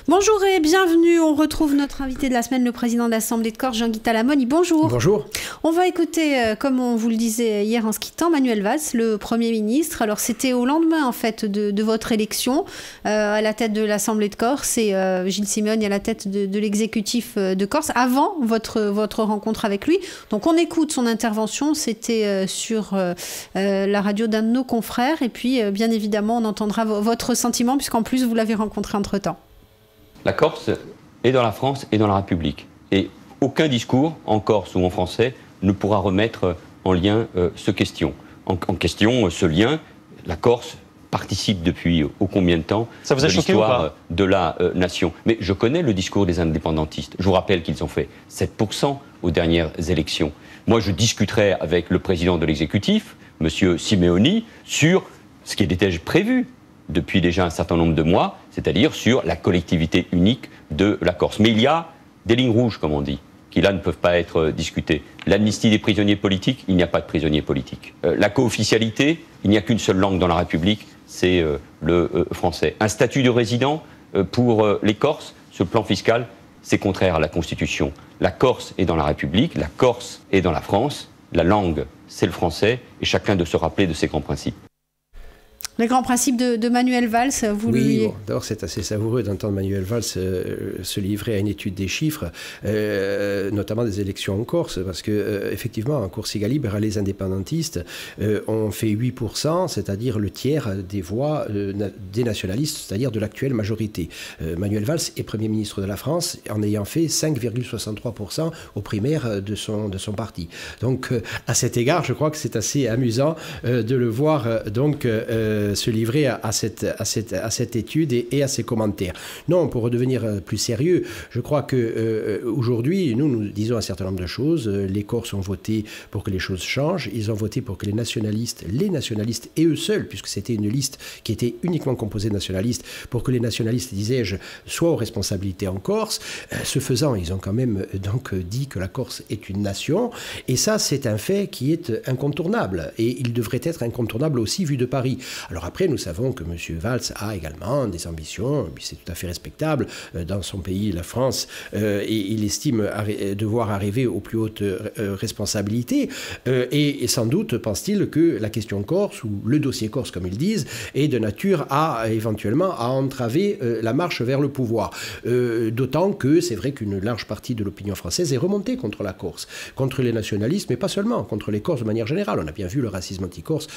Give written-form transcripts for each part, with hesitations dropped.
Bonjour et bienvenue. On retrouve notre invité de la semaine, le président de l'Assemblée de Corse, Jean-Guy Talamoni. Bonjour. Bonjour. On va écouter, comme on vous le disait hier en se quittant, Manuel Valls, le Premier ministre. Alors c'était au lendemain en fait de votre élection à la tête de l'Assemblée de Corse et Gilles Simeoni à la tête de l'exécutif de Corse, avant votre rencontre avec lui. Donc on écoute son intervention, c'était sur la radio d'un de nos confrères et puis bien évidemment on entendra votre sentiment puisqu'en plus vous l'avez rencontré entre-temps. La Corse est dans la France et dans la République. Et aucun discours, en Corse ou en français, ne pourra remettre en lien ce question, ce lien. La Corse participe depuis ô combien de temps de l'histoire de la nation. Mais je connais le discours des indépendantistes. Je vous rappelle qu'ils ont fait 7% aux dernières élections. Moi, je discuterai avec le président de l'exécutif, M. Simeoni, sur ce qui était prévu depuis déjà un certain nombre de mois, c'est-à-dire sur la collectivité unique de la Corse. Mais il y a des lignes rouges, comme on dit, qui là ne peuvent pas être discutées. L'amnistie des prisonniers politiques, il n'y a pas de prisonniers politiques. La co-officialité, il n'y a qu'une seule langue dans la République, c'est le français. Un statut de résident pour les Corses, ce plan fiscal, c'est contraire à la Constitution. La Corse est dans la République, la Corse est dans la France, la langue, c'est le français, et chacun doit se rappeler de ces grands principes. Les grands principes de Manuel Valls, vous Oui, lui... bon, d'abord c'est assez savoureux d'entendre Manuel Valls se livrer à une étude des chiffres, notamment des élections en Corse, parce que effectivement en Corsica Libera, les indépendantistes ont fait 8%, c'est-à-dire le tiers des voix des nationalistes, c'est-à-dire de l'actuelle majorité. Manuel Valls est Premier ministre de la France en ayant fait 5,63% aux primaires de son parti. Donc à cet égard, je crois que c'est assez amusant de le voir donc se livrer à cette étude et à ses commentaires. Non, pour redevenir plus sérieux, je crois qu'aujourd'hui, nous disons un certain nombre de choses. Les Corses ont voté pour que les choses changent. Ils ont voté pour que les nationalistes et eux seuls, puisque c'était une liste qui était uniquement composée de nationalistes, pour que les nationalistes, disais-je, soient aux responsabilités en Corse. Ce faisant, ils ont quand même donc dit que la Corse est une nation. Et ça, c'est un fait qui est incontournable. Et il devrait être incontournable aussi vu de Paris. Alors après, nous savons que M. Valls a également des ambitions, c'est tout à fait respectable, dans son pays, la France, et il estime devoir arriver aux plus hautes responsabilités, et sans doute pense-t-il que la question corse, ou le dossier corse comme ils disent, est de nature à éventuellement à entraver la marche vers le pouvoir. D'autant que c'est vrai qu'une large partie de l'opinion française est remontée contre la Corse, contre les nationalistes, mais pas seulement, contre les Corses de manière générale. On a bien vu le racisme anti-corse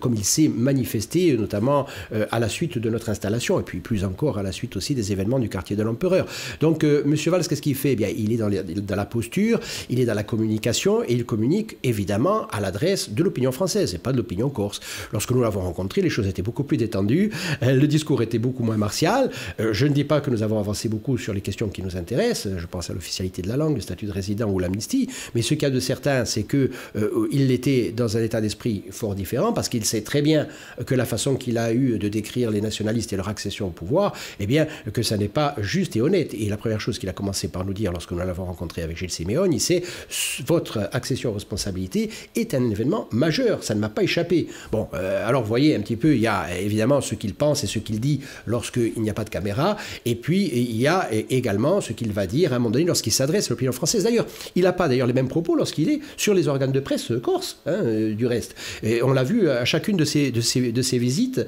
comme il s'est manifesté notamment à la suite de notre installation, et puis plus encore à la suite aussi des événements du quartier de l'Empereur. Donc M. Valls, qu'est-ce qu'il fait? Eh bien, il est dans la posture, il est dans la communication, et il communique évidemment à l'adresse de l'opinion française, et pas de l'opinion corse. Lorsque nous l'avons rencontré, les choses étaient beaucoup plus détendues, le discours était beaucoup moins martial. Je ne dis pas que nous avons avancé beaucoup sur les questions qui nous intéressent, je pense à l'officialité de la langue, le statut de résident ou l'amnistie, mais ce qu'il y a de certain, c'est qu'il était dans un état d'esprit fort différent, parce qu'il sait très bien que la façon qu'il a eu de décrire les nationalistes et leur accession au pouvoir, eh bien, que ça n'est pas juste et honnête. Et la première chose qu'il a commencé par nous dire lorsque nous l'avons rencontré avec Gilles Simeoni, c'est « Votre accession aux responsabilités est un événement majeur, ça ne m'a pas échappé ». Bon, alors vous voyez un petit peu, il y a évidemment ce qu'il pense et ce qu'il dit lorsqu'il n'y a pas de caméra, et puis il y a également ce qu'il va dire à un moment donné lorsqu'il s'adresse à l'opinion française. D'ailleurs, il n'a pas d'ailleurs les mêmes propos lorsqu'il est sur les organes de presse corse, du reste. Et on l'a vu à chacune de ces visites,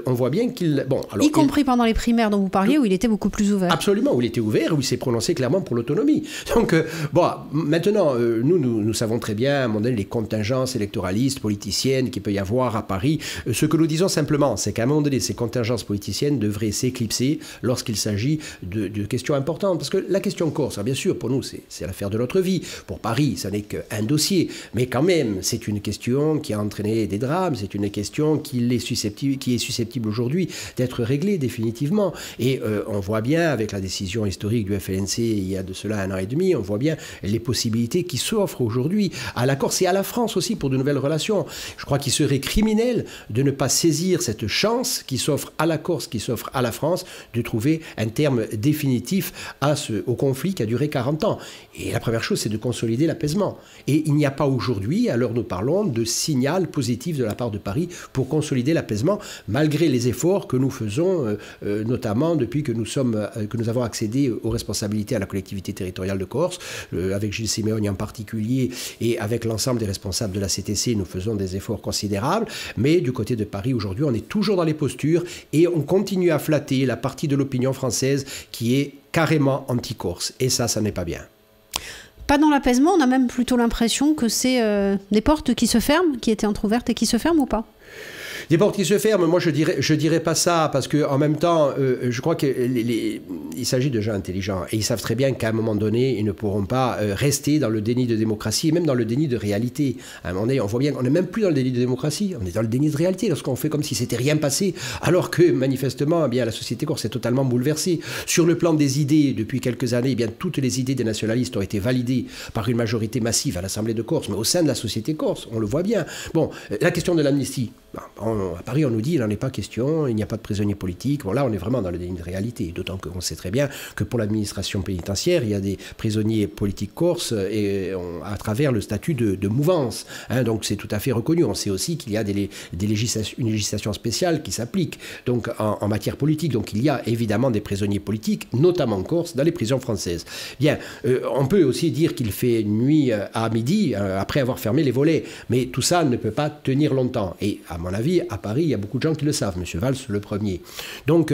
on voit bien qu'il... Bon, alors, y compris pendant les primaires dont vous parliez, où il était beaucoup plus ouvert. Absolument, où il était ouvert, où il s'est prononcé clairement pour l'autonomie. Donc, bon, maintenant, nous savons très bien, à un moment donné, les contingences électoralistes, politiciennes qu'il peut y avoir à Paris. Ce que nous disons simplement, c'est qu'à un moment donné, ces contingences politiciennes devraient s'éclipser lorsqu'il s'agit de questions importantes. Parce que la question corse, bien sûr, pour nous, c'est l'affaire de notre vie. Pour Paris, ça n'est qu'un dossier. Mais quand même, c'est une question qui a entraîné des drames, c'est une question qui est susceptible aujourd'hui d'être réglée définitivement. Et on voit bien, avec la décision historique du FLNC il y a de cela 1 an et demi, on voit bien les possibilités qui s'offrent aujourd'hui à la Corse et à la France aussi pour de nouvelles relations. Je crois qu'il serait criminel de ne pas saisir cette chance qui s'offre à la Corse, qui s'offre à la France, de trouver un terme définitif au conflit qui a duré 40 ans. Et la première chose, c'est de consolider l'apaisement. Et il n'y a pas aujourd'hui, à l'heure où nous parlons, de signal positif de la part de Paris pour consolider l'apaisement, malgré les efforts que nous faisons, notamment depuis que nous avons accédé aux responsabilités à la collectivité territoriale de Corse, avec Gilles Simeoni en particulier, et avec l'ensemble des responsables de la CTC, nous faisons des efforts considérables. Mais du côté de Paris, aujourd'hui, on est toujours dans les postures et on continue à flatter la partie de l'opinion française qui est carrément anti-Corse. Et ça n'est pas bien. Pas dans l'apaisement, on a même plutôt l'impression que c'est des portes qui se ferment, qui étaient entrouvertes et qui se ferment ou pas? Des portes qui se ferment, moi je dirais pas ça, parce qu'en même temps, je crois qu'il s'agit de gens intelligents, et ils savent très bien qu'à un moment donné, ils ne pourront pas rester dans le déni de démocratie, et même dans le déni de réalité. À un moment donné, on voit bien qu'on n'est même plus dans le déni de démocratie, on est dans le déni de réalité, lorsqu'on fait comme si c'était rien passé, alors que manifestement, eh bien, la société corse est totalement bouleversée. Sur le plan des idées, depuis quelques années, eh bien, toutes les idées des nationalistes ont été validées par une majorité massive à l'Assemblée de Corse, mais au sein de la société corse, on le voit bien. Bon, la question de l'amnistie, à Paris, on nous dit il n'en est pas question, il n'y a pas de prisonniers politiques. Bon, là, on est vraiment dans le déni de réalité. D'autant qu'on sait très bien que pour l'administration pénitentiaire, il y a des prisonniers politiques corses à travers le statut de mouvance. Donc, c'est tout à fait reconnu. On sait aussi qu'il y a une législation spéciale qui s'applique donc, en matière politique. Donc, il y a évidemment des prisonniers politiques, notamment en Corse, dans les prisons françaises. Bien, on peut aussi dire qu'il fait nuit à midi, après avoir fermé les volets. Mais tout ça ne peut pas tenir longtemps. Et à mon avis, à Paris, il y a beaucoup de gens qui le savent, M. Valls le premier. Donc,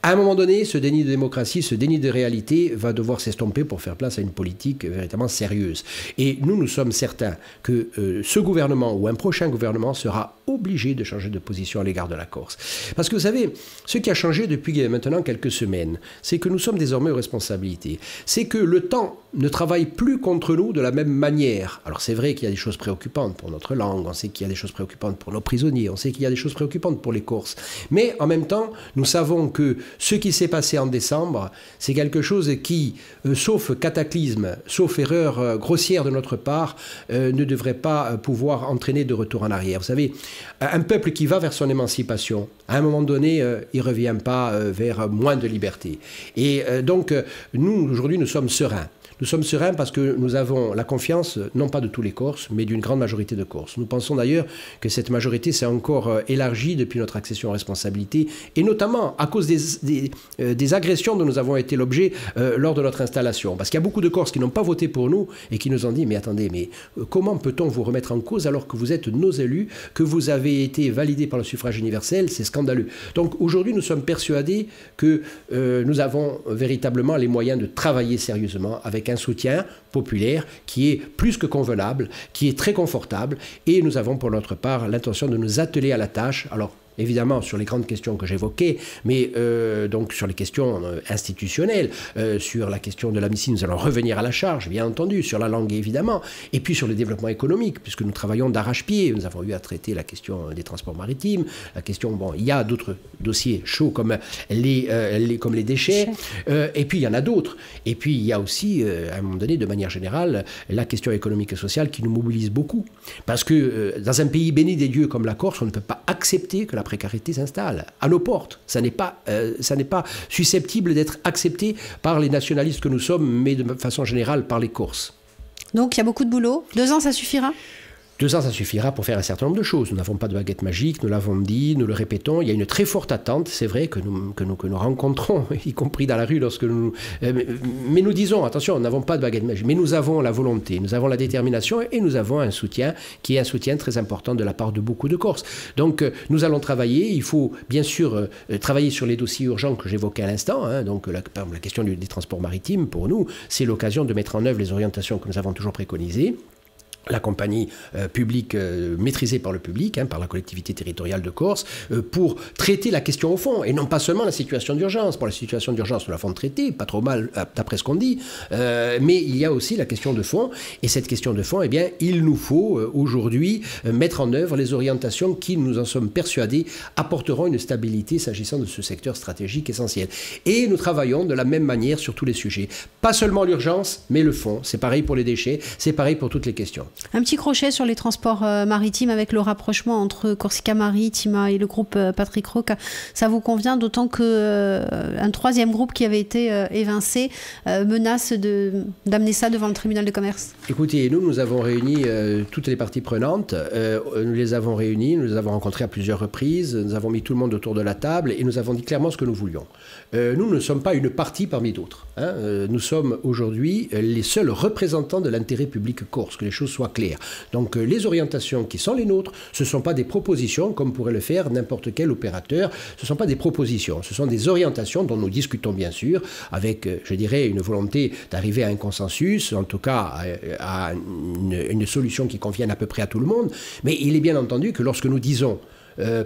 à un moment donné, ce déni de démocratie, ce déni de réalité va devoir s'estomper pour faire place à une politique véritablement sérieuse. Et nous sommes certains que ce gouvernement ou un prochain gouvernement sera obligé de changer de position à l'égard de la Corse. Parce que vous savez, ce qui a changé depuis maintenant quelques semaines, c'est que nous sommes désormais aux responsabilités. C'est que le temps ne travaille plus contre nous de la même manière. Alors c'est vrai qu'il y a des choses préoccupantes pour notre langue, on sait qu'il y a des choses préoccupantes pour nos prisonniers, on sait qu'il y a des choses préoccupantes pour les Corses. Mais en même temps, nous savons que ce qui s'est passé en décembre, c'est quelque chose qui, sauf cataclysme, sauf erreur grossière de notre part, ne devrait pas pouvoir entraîner de retour en arrière. Vous savez, un peuple qui va vers son émancipation, à un moment donné, il ne revient pas vers moins de liberté. Et donc, nous, aujourd'hui, nous sommes sereins. Nous sommes sereins parce que nous avons la confiance, non pas de tous les Corses, mais d'une grande majorité de Corses. Nous pensons d'ailleurs que cette majorité s'est encore élargie depuis notre accession aux responsabilités, et notamment à cause des agressions dont nous avons été l'objet lors de notre installation. Parce qu'il y a beaucoup de Corses qui n'ont pas voté pour nous et qui nous ont dit « Mais attendez, mais comment peut-on vous remettre en cause alors que vous êtes nos élus, que vous avez été validés par le suffrage universel? C'est scandaleux. » Donc aujourd'hui, nous sommes persuadés que nous avons véritablement les moyens de travailler sérieusement avec un soutien populaire qui est plus que convenable, qui est très confortable, et nous avons pour notre part l'intention de nous atteler à la tâche. Alors, évidemment sur les grandes questions que j'évoquais, mais donc sur les questions institutionnelles, sur la question de l'amnistie, nous allons revenir à la charge, bien entendu, sur la langue évidemment, et puis sur le développement économique, puisque nous travaillons d'arrache-pied. Nous avons eu à traiter la question des transports maritimes, la question, bon, il y a d'autres dossiers chauds comme les déchets, et puis il y en a d'autres. Et puis il y a aussi, à un moment donné, de manière générale, la question économique et sociale qui nous mobilise beaucoup. Parce que dans un pays béni des dieux comme la Corse, on ne peut pas accepter que la précarité s'installe à nos portes. Ça n'est pas susceptible d'être accepté par les nationalistes que nous sommes, mais de façon générale par les Corses. Donc il y a beaucoup de boulot. 2 ans, ça suffira ? 2 ans, ça suffira pour faire un certain nombre de choses. Nous n'avons pas de baguette magique, nous l'avons dit, nous le répétons. Il y a une très forte attente, c'est vrai, que nous rencontrons, y compris dans la rue, lorsque nous... mais nous disons, attention, nous n'avons pas de baguette magique, mais nous avons la volonté, nous avons la détermination, et nous avons un soutien qui est un soutien très important de la part de beaucoup de Corses. Donc, nous allons travailler. Il faut, bien sûr, travailler sur les dossiers urgents que j'évoquais à l'instant. Donc, la question des transports maritimes, pour nous, c'est l'occasion de mettre en œuvre les orientations que nous avons toujours préconisées. La compagnie publique maîtrisée par le public, par la collectivité territoriale de Corse, pour traiter la question au fond, et non pas seulement la situation d'urgence. Pour la situation d'urgence, nous l'avons traitée, pas trop mal d'après ce qu'on dit, mais il y a aussi la question de fond, et cette question de fond, eh bien, il nous faut aujourd'hui mettre en œuvre les orientations qui, nous en sommes persuadés, apporteront une stabilité s'agissant de ce secteur stratégique essentiel. Et nous travaillons de la même manière sur tous les sujets. Pas seulement l'urgence, mais le fond. C'est pareil pour les déchets, c'est pareil pour toutes les questions. Un petit crochet sur les transports maritimes avec le rapprochement entre Corsica Marittima et le groupe Patrick Rocca. Ça vous convient, d'autant qu'un troisième groupe qui avait été évincé menace d'amener ça devant le tribunal de commerce? Écoutez, nous avons réuni toutes les parties prenantes. Nous les avons réunies, nous les avons rencontrées à plusieurs reprises. Nous avons mis tout le monde autour de la table et nous avons dit clairement ce que nous voulions. Nous ne sommes pas une partie parmi d'autres. Nous sommes aujourd'hui les seuls représentants de l'intérêt public corse, que les choses soient claires. Donc les orientations qui sont les nôtres, ce ne sont pas des propositions comme pourrait le faire n'importe quel opérateur. Ce ne sont pas des propositions, ce sont des orientations dont nous discutons bien sûr avec, je dirais, une volonté d'arriver à un consensus, en tout cas à une solution qui convienne à peu près à tout le monde. Mais il est bien entendu que lorsque nous disons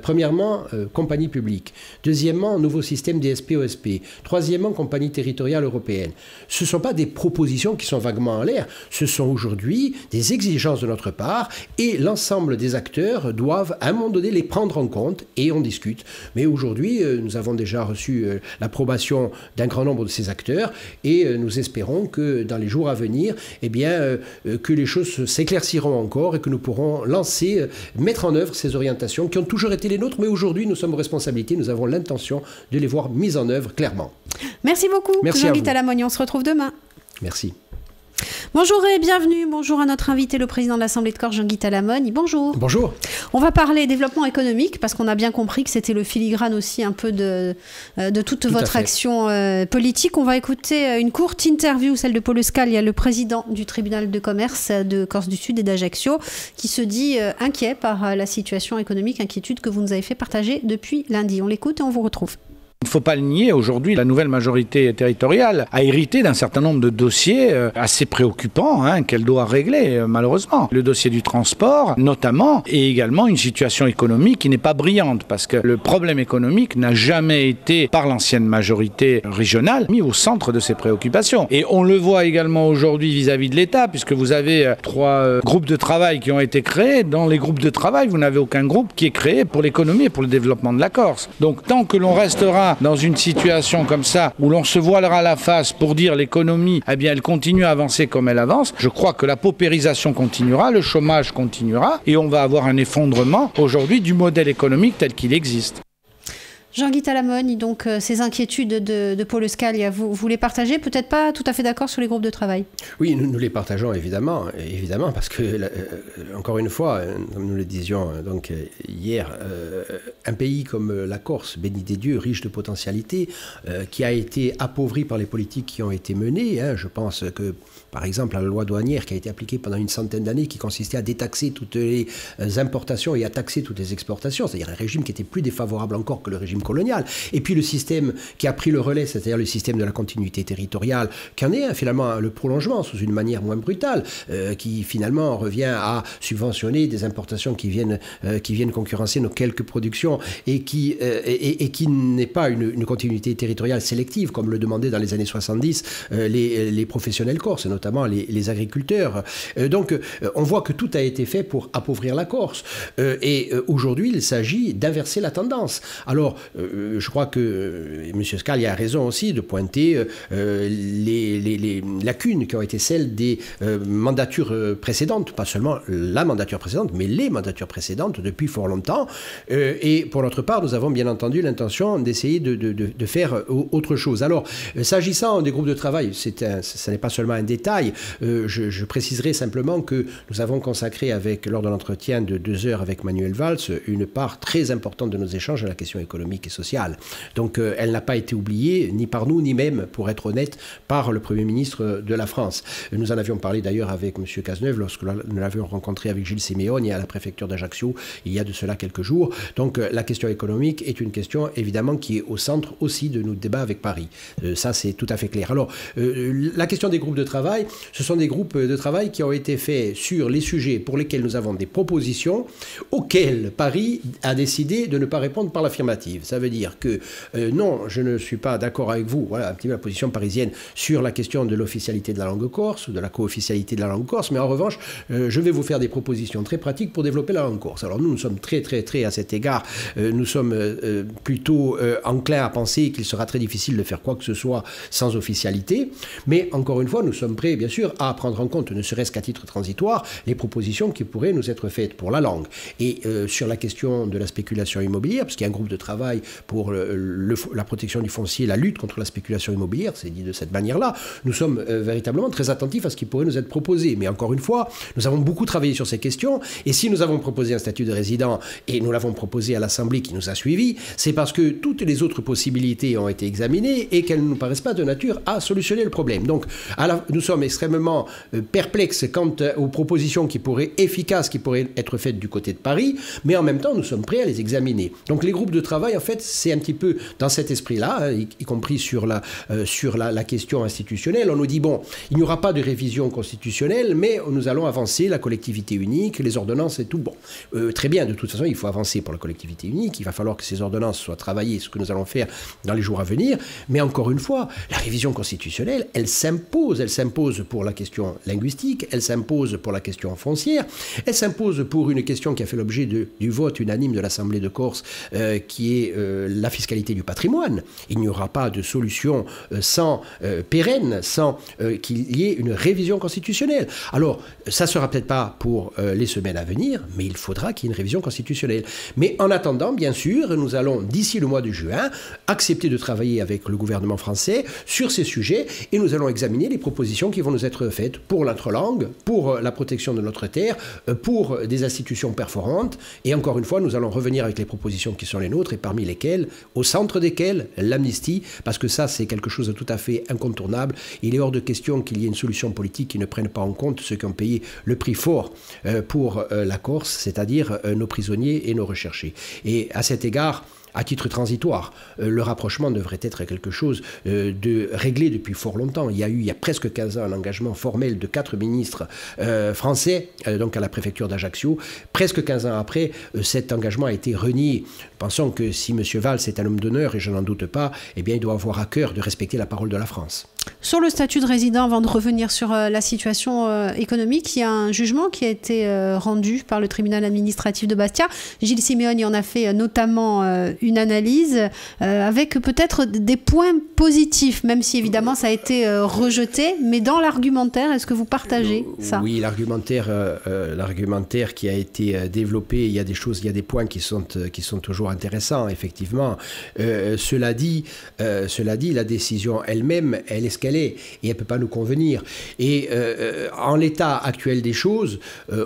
premièrement, compagnie publique. Deuxièmement, nouveau système DSP-OSP. Troisièmement, compagnie territoriale européenne. Ce ne sont pas des propositions qui sont vaguement en l'air. Ce sont aujourd'hui des exigences de notre part et l'ensemble des acteurs doivent à un moment donné les prendre en compte et on discute. Mais aujourd'hui, nous avons déjà reçu l'approbation d'un grand nombre de ces acteurs et nous espérons que dans les jours à venir, eh bien, que les choses s'éclairciront encore et que nous pourrons lancer, mettre en œuvre ces orientations qui ont toujours été les nôtres, mais aujourd'hui nous sommes aux responsabilités, nous avons l'intention de les voir mises en œuvre clairement. Merci beaucoup, Jean-Guy Talamogne, on se retrouve demain. Merci. Bonjour et bienvenue. Bonjour à notre invité, le président de l'Assemblée de Corse, Jean-Guy Talamogne. Bonjour. Bonjour. On va parler développement économique parce qu'on a bien compris que c'était le filigrane aussi un peu de toute votre action politique. On va écouter une courte interview, celle de Paul Scalia, le président du tribunal de commerce de Corse du Sud et d'Ajaccio, qui se dit inquiet par la situation économique, inquiétude que vous nous avez fait partager depuis lundi. On l'écoute et on vous retrouve. Il ne faut pas le nier, aujourd'hui, la nouvelle majorité territoriale a hérité d'un certain nombre de dossiers assez préoccupants qu'elle doit régler, malheureusement. Le dossier du transport, notamment, et également une situation économique qui n'est pas brillante, parce que le problème économique n'a jamais été, par l'ancienne majorité régionale, mis au centre de ses préoccupations. Et on le voit également aujourd'hui vis-à-vis de l'État, puisque vous avez 3 groupes de travail qui ont été créés. Dans les groupes de travail, vous n'avez aucun groupe qui est créé pour l'économie et pour le développement de la Corse. Donc, tant que l'on restera dans une situation comme ça, où l'on se voilera la face pour dire l'économie, eh bien, elle continue à avancer comme elle avance, je crois que la paupérisation continuera, le chômage continuera, et on va avoir un effondrement aujourd'hui du modèle économique tel qu'il existe. Jean-Guy Talamogne, donc ces inquiétudes de Paul Scalia, vous les partagez, peut-être pas tout à fait d'accord sur les groupes de travail? Oui, nous les partageons évidemment, parce que, encore une fois, comme nous le disions donc, hier, un pays comme la Corse, béni des dieux, riche de potentialités, qui a été appauvri par les politiques qui ont été menées, je pense que, par exemple, la loi douanière qui a été appliquée pendant une centaine d'années, qui consistait à détaxer toutes les importations et à taxer toutes les exportations, c'est-à-dire un régime qui était plus défavorable encore que le régime colonial. Et puis le système qui a pris le relais, c'est-à-dire le système de la continuité territoriale, qui en est finalement le prolongement sous une manière moins brutale, qui finalement revient à subventionner des importations qui viennent concurrencer nos quelques productions et qui n'est pas une continuité territoriale sélective, comme le demandaient dans les années 70 les professionnels corses, notamment les agriculteurs. Donc on voit que tout a été fait pour appauvrir la Corse. Et aujourd'hui, il s'agit d'inverser la tendance. Alors, je crois que M. Scalia a raison aussi de pointer les lacunes qui ont été celles des mandatures précédentes, pas seulement la mandature précédente, mais les mandatures précédentes depuis fort longtemps. Et pour notre part, nous avons bien entendu l'intention d'essayer de faire autre chose. Alors, s'agissant des groupes de travail, ce n'est pas seulement un détail. Je préciserai simplement que nous avons consacré, lors de l'entretien de 2 heures avec Manuel Valls, une part très importante de nos échanges à la question économique et sociale. Donc elle n'a pas été oubliée, ni par nous, ni même, pour être honnête, par le Premier ministre de la France. Nous en avions parlé d'ailleurs avec M. Cazeneuve lorsque nous l'avions rencontré avec Gilles Simeone à la préfecture d'Ajaccio il y a de cela quelques jours. Donc la question économique est une question évidemment qui est au centre aussi de nos débats avec Paris. Ça c'est tout à fait clair. Alors la question des groupes de travail, ce sont des groupes de travail qui ont été faits sur les sujets pour lesquels nous avons des propositions auxquelles Paris a décidé de ne pas répondre par l'affirmative. Ça veut dire que non, je ne suis pas d'accord avec vous, voilà un petit peu la position parisienne sur la question de l'officialité de la langue corse ou de la co-officialité de la langue corse, mais en revanche, je vais vous faire des propositions très pratiques pour développer la langue corse. Alors nous sommes très à cet égard, nous sommes plutôt enclins à penser qu'il sera très difficile de faire quoi que ce soit sans officialité, mais encore une fois, nous sommes prêts, bien sûr, à prendre en compte, ne serait-ce qu'à titre transitoire, les propositions qui pourraient nous être faites pour la langue. Et sur la question de la spéculation immobilière, parce qu'il y a un groupe de travail pour la protection du foncier, la lutte contre la spéculation immobilière, c'est dit de cette manière-là, nous sommes véritablement très attentifs à ce qui pourrait nous être proposé. Mais encore une fois, nous avons beaucoup travaillé sur ces questions, et si nous avons proposé un statut de résident, et nous l'avons proposé à l'Assemblée qui nous a suivis, c'est parce que toutes les autres possibilités ont été examinées et qu'elles ne nous paraissent pas de nature à solutionner le problème. Donc, nous sommes extrêmement perplexes quant aux propositions efficaces qui pourraient être faites du côté de Paris, mais en même temps, nous sommes prêts à les examiner. Donc, les groupes de travail, en fait, c'est un petit peu dans cet esprit-là, y compris sur la question institutionnelle. On nous dit, bon, il n'y aura pas de révision constitutionnelle, mais nous allons avancer la collectivité unique, les ordonnances et tout. Bon, très bien, de toute façon, il faut avancer pour la collectivité unique. Il va falloir que ces ordonnances soient travaillées, ce que nous allons faire dans les jours à venir. Mais encore une fois, la révision constitutionnelle, elle s'impose. Elle s'impose pour la question linguistique, elle s'impose pour la question foncière, elle s'impose pour une question qui a fait l'objet du vote unanime de l'Assemblée de Corse, qui est la fiscalité du patrimoine. Il n'y aura pas de solution pérenne sans qu'il y ait une révision constitutionnelle. Alors, ça ne sera peut-être pas pour les semaines à venir, mais il faudra qu'il y ait une révision constitutionnelle. Mais en attendant, bien sûr, nous allons, d'ici le mois de juin, accepter de travailler avec le gouvernement français sur ces sujets et nous allons examiner les propositions qui vont nous être faites pour notre langue, pour la protection de notre terre, pour des institutions perforantes. Et encore une fois, nous allons revenir avec les propositions qui sont les nôtres et parmi lesquelles, au centre desquelles, l'amnistie, parce que ça, c'est quelque chose de tout à fait incontournable. Il est hors de question qu'il y ait une solution politique qui ne prenne pas en compte ceux qui ont payé le prix fort pour la Corse, c'est-à-dire nos prisonniers et nos recherchés. Et à cet égard, à titre transitoire, le rapprochement devrait être quelque chose de réglé depuis fort longtemps. Il y a presque 15 ans un engagement formel de 4 ministres français, donc à la préfecture d'Ajaccio. Presque 15 ans après, cet engagement a été renié. Pensons que si M. Valls est un homme d'honneur, et je n'en doute pas, eh bien, il doit avoir à cœur de respecter la parole de la France. Sur le statut de résident, avant de revenir sur la situation économique, il y a un jugement qui a été rendu par le tribunal administratif de Bastia. Gilles Simeone y en a fait notamment une analyse avec peut-être des points positifs, même si évidemment ça a été rejeté. Mais dans l'argumentaire, est-ce que vous partagez ça? Oui, l'argumentaire qui a été développé, il y a des points qui sont toujours intéressants, effectivement. Cela dit, la décision elle-même, elle est ce qu'elle est, et elle ne peut pas nous convenir. Et en l'état actuel des choses,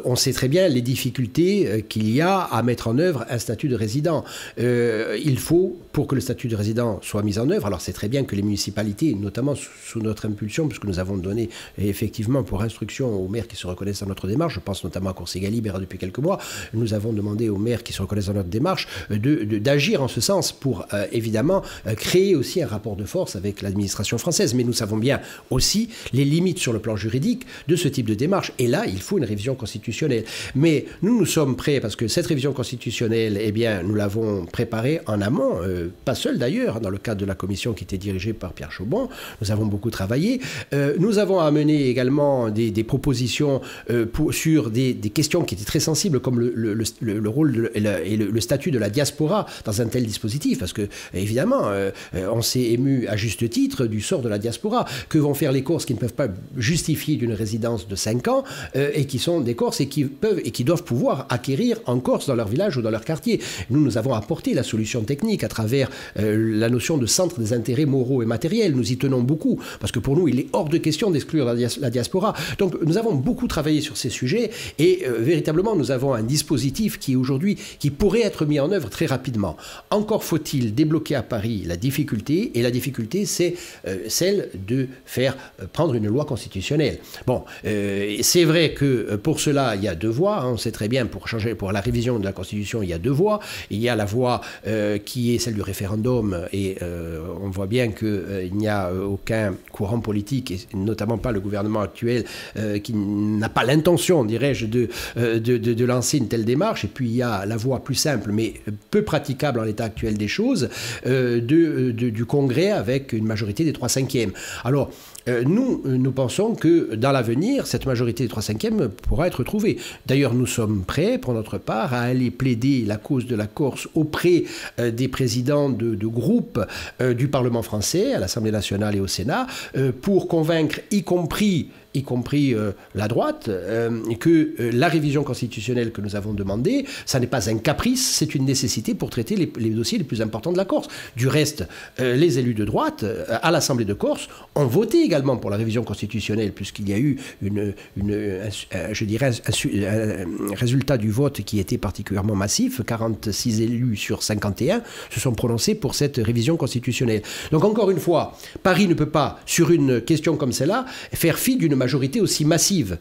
on sait très bien les difficultés qu'il y a à mettre en œuvre un statut de résident. Il faut, pour que le statut de résident soit mis en œuvre, alors c'est très bien que les municipalités, notamment sous notre impulsion, puisque nous avons donné effectivement pour instruction aux maires qui se reconnaissent dans notre démarche, je pense notamment à Corsica-Libera depuis quelques mois, nous avons demandé aux maires qui se reconnaissent dans notre démarche d'agir en ce sens pour évidemment créer aussi un rapport de force avec l'administration française. Mais nous savons bien aussi les limites sur le plan juridique de ce type de démarche. Et là, il faut une révision constitutionnelle. Mais nous sommes prêts, parce que cette révision constitutionnelle, eh bien, nous l'avons préparée en amont, pas seul d'ailleurs, dans le cadre de la commission qui était dirigée par Pierre Chaubon. Nous avons beaucoup travaillé. Nous avons amené également des propositions sur des questions qui étaient très sensibles, comme le rôle et le statut de la diaspora dans un tel dispositif, parce que, évidemment, on s'est ému à juste titre du sort de la diaspora. Que vont faire les Corses qui ne peuvent pas justifier d'une résidence de 5 ans et qui sont des Corses et qui peuvent et qui doivent pouvoir acquérir en Corse, dans leur village ou dans leur quartier. Nous avons apporté la solution technique à travers la notion de centre des intérêts moraux et matériels. Nous y tenons beaucoup, parce que pour nous, il est hors de question d'exclure la diaspora. Donc, nous avons beaucoup travaillé sur ces sujets et véritablement, nous avons un dispositif qui aujourd'hui, qui pourrait être mis en œuvre très rapidement. Encore faut-il débloquer à Paris la difficulté, et la difficulté, c'est celle de faire prendre une loi constitutionnelle. Bon, c'est vrai que pour cela, il y a deux voies. On sait très bien, pour la révision de la Constitution, il y a deux voies. Il y a la voie qui est celle du référendum, et on voit bien qu'il n'y a aucun courant politique, et notamment pas le gouvernement actuel, qui n'a pas l'intention, dirais-je, de lancer une telle démarche. Et puis il y a la voie plus simple, mais peu praticable en l'état actuel des choses, du Congrès avec une majorité des 3/5. Alors, nous pensons que dans l'avenir, cette majorité des 3/5 pourra être trouvée. D'ailleurs, nous sommes prêts, pour notre part, à aller plaider la cause de la Corse auprès des présidents de groupes du Parlement français, à l'Assemblée nationale et au Sénat, pour convaincre, y compris la droite, que la révision constitutionnelle que nous avons demandée, ça n'est pas un caprice, c'est une nécessité pour traiter les dossiers les plus importants de la Corse. Du reste, les élus de droite, à l'Assemblée de Corse, ont voté également pour la révision constitutionnelle, puisqu'il y a eu un résultat du vote qui était particulièrement massif. 46 élus sur 51 se sont prononcés pour cette révision constitutionnelle. Donc encore une fois, Paris ne peut pas, sur une question comme celle-là, faire fi d'une majorité aussi massive.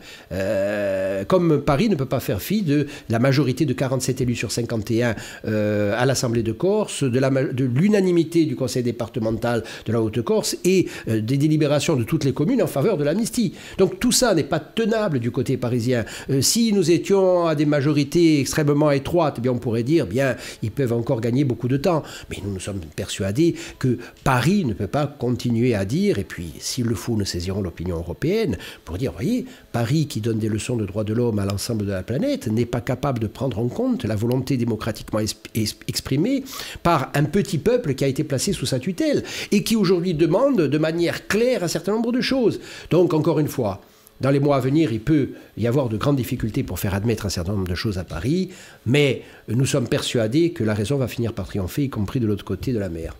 Comme Paris ne peut pas faire fi de la majorité de 47 élus sur 51 à l'Assemblée de Corse, de l'unanimité du conseil départemental de la Haute-Corse et des délibérations de toutes les communes en faveur de l'amnistie. Donc tout ça n'est pas tenable du côté parisien. Si nous étions à des majorités extrêmement étroites, eh bien on pourrait dire, bien, ils peuvent encore gagner beaucoup de temps. Mais nous sommes persuadés que Paris ne peut pas continuer à dire, et puis s'il le faut, nous saisirons l'opinion européenne, pour dire, voyez, Paris qui donne des leçons de droits de l'homme à l'ensemble de la planète n'est pas capable de prendre en compte la volonté démocratiquement exprimée par un petit peuple qui a été placé sous sa tutelle et qui aujourd'hui demande de manière claire un certain nombre de choses. Donc, encore une fois, dans les mois à venir, il peut y avoir de grandes difficultés pour faire admettre un certain nombre de choses à Paris, mais nous sommes persuadés que la raison va finir par triompher, y compris de l'autre côté de la mer.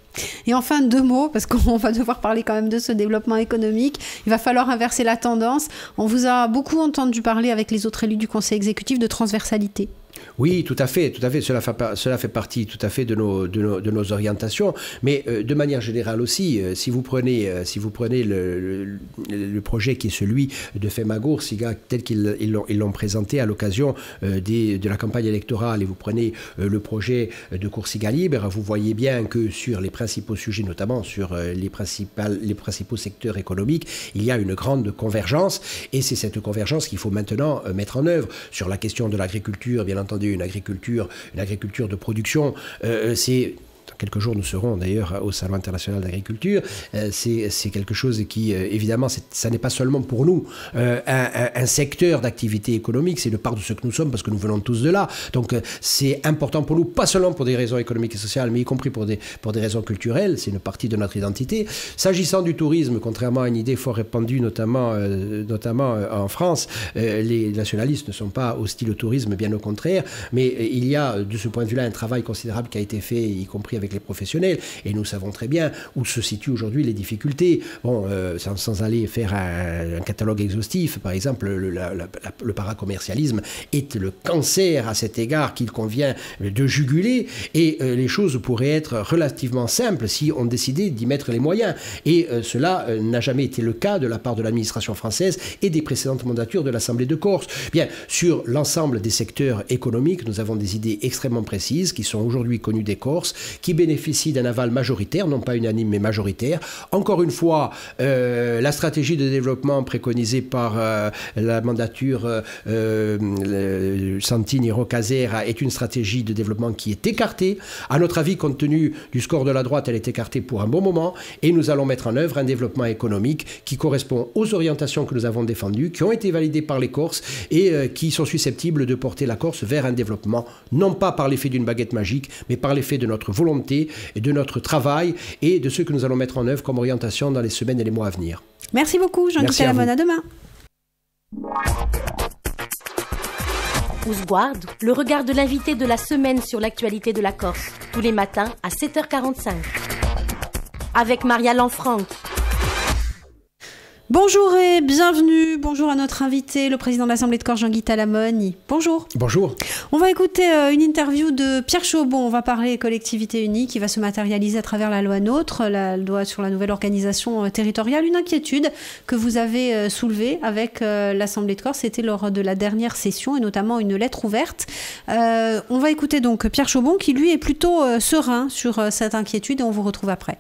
Et enfin, 2 mots, parce qu'on va devoir parler quand même de ce développement économique. Il va falloir inverser la tendance. On vous a beaucoup entendu parler avec les autres élus du Conseil exécutif de transversalité. Oui, tout à fait. Cela fait partie tout à fait de nos orientations. Mais de manière générale aussi, si vous prenez le projet qui est celui de Femagour, tel qu'ils l'ont présenté à l'occasion de la campagne électorale, et vous prenez le projet de Coursiga Libre, vous voyez bien que sur les principaux sujets, notamment sur les principaux secteurs économiques, il y a une grande convergence. Et c'est cette convergence qu'il faut maintenant mettre en œuvre. Sur la question de l'agriculture, bien entendu, une agriculture de production, c'est... Dans quelques jours, nous serons d'ailleurs au Salon international d'agriculture. C'est quelque chose qui, évidemment, ça n'est pas seulement pour nous un secteur d'activité économique, c'est une part de ce que nous sommes parce que nous venons tous de là. Donc c'est important pour nous, pas seulement pour des raisons économiques et sociales, mais y compris pour des raisons culturelles. C'est une partie de notre identité. S'agissant du tourisme, contrairement à une idée fort répandue, notamment en France, les nationalistes ne sont pas hostiles au tourisme, bien au contraire. Mais il y a, de ce point de vue-là, un travail considérable qui a été fait, y compris avec les professionnels, et nous savons très bien où se situent aujourd'hui les difficultés. Bon, sans aller faire un catalogue exhaustif, par exemple, le paracommercialisme est le cancer à cet égard qu'il convient de juguler, et les choses pourraient être relativement simples si on décidait d'y mettre les moyens. Et cela n'a jamais été le cas de la part de l'administration française et des précédentes mandatures de l'Assemblée de Corse. Bien, sur l'ensemble des secteurs économiques, nous avons des idées extrêmement précises qui sont aujourd'hui connues des Corses, qui bénéficient d'un aval majoritaire, non pas unanime mais majoritaire. Encore une fois, la stratégie de développement préconisée par la mandature Santini-Rocazera est une stratégie de développement qui est écartée. À notre avis, compte tenu du score de la droite, elle est écartée pour un bon moment, et nous allons mettre en œuvre un développement économique qui correspond aux orientations que nous avons défendues, qui ont été validées par les Corses et qui sont susceptibles de porter la Corse vers un développement, non pas par l'effet d'une baguette magique, mais par l'effet de notre volonté et de notre travail et de ce que nous allons mettre en œuvre comme orientation dans les semaines et les mois à venir. Merci beaucoup, Jean-Michel Lavonne. À demain. Ousguard, le regard de l'invité de la semaine sur l'actualité de la Corse, tous les matins à 7h45. Avec Maria Lanfranc. Bonjour et bienvenue. Bonjour à notre invité, le président de l'Assemblée de Corse, Jean-Guy Talamone. Bonjour. Bonjour. On va écouter une interview de Pierre Chaubon. On va parler collectivité unique qui va se matérialiser à travers la loi NOTRe, la loi sur la nouvelle organisation territoriale. Une inquiétude que vous avez soulevée avec l'Assemblée de Corse, c'était lors de la dernière session et notamment une lettre ouverte. On va écouter donc Pierre Chaubon qui lui est plutôt serein sur cette inquiétude et on vous retrouve après.